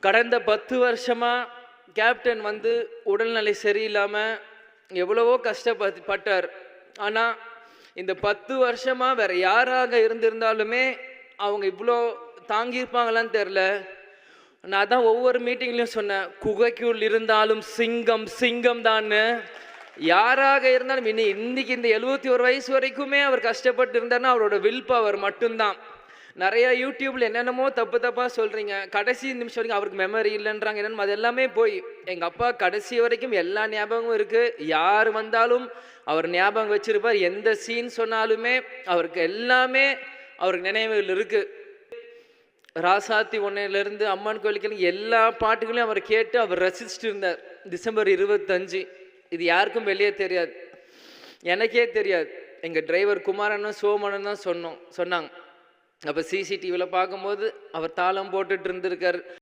கடந்த 10 வருஷமா கேப்டன் வந்து உடல்நிலை சரியில்லாமல் எவ்வளவோ கஷ்டப்பட்டார். ஆனால் இந்த 10 வருஷமா வேற யாராக இருந்திருந்தாலுமே அவங்க இவ்வளோ தாங்கியிருப்பாங்களான்னு தெரில. நான் தான் ஒவ்வொரு மீட்டிங்லையும் சொன்னேன், குகைக்குள் இருந்தாலும் சிங்கம் சிங்கம் தான்னு. யாராக இருந்தாலும் இன்னைக்கு இந்த 71 வயசு வரைக்குமே அவர் கஷ்டப்பட்டு இருந்தார்னா அவரோட வில் பவர் மட்டும்தான். நிறைய யூடியூப்ல என்னென்னமோ தப்பாக சொல்கிறீங்க, கடைசி நிமிஷம் வரைக்கும் அவருக்கு மெமரி இல்லைன்றாங்க. என்னென்னு அது எல்லாமே போய் எங்கள் அப்பா கடைசி வரைக்கும் எல்லா ஞாபகமும் இருக்குது. யார் வந்தாலும் அவர் ஞாபகம் வச்சிருப்பார். எந்த சீன் சொன்னாலுமே அவருக்கு எல்லாமே அவருக்கு நினைவுகள் இருக்குது. ராசாத்தி ஒன்னையிலேருந்து அம்மன் கோயிலுக்கு எல்லா பாட்டுகளையும் அவர் கேட்டு அவர் ரசிச்சுட்டு இருந்தார். டிசம்பர் 25 இது யாருக்கும் வெளியே தெரியாது, எனக்கே தெரியாது. எங்கள் டிரைவர் குமாரனும் சோமனும் தான் சொன்னாங்க. அப்போ சிசிடிவியில் பார்க்கும்போது அவர் தாளம் போட்டுட்டு இருந்திருக்கார்.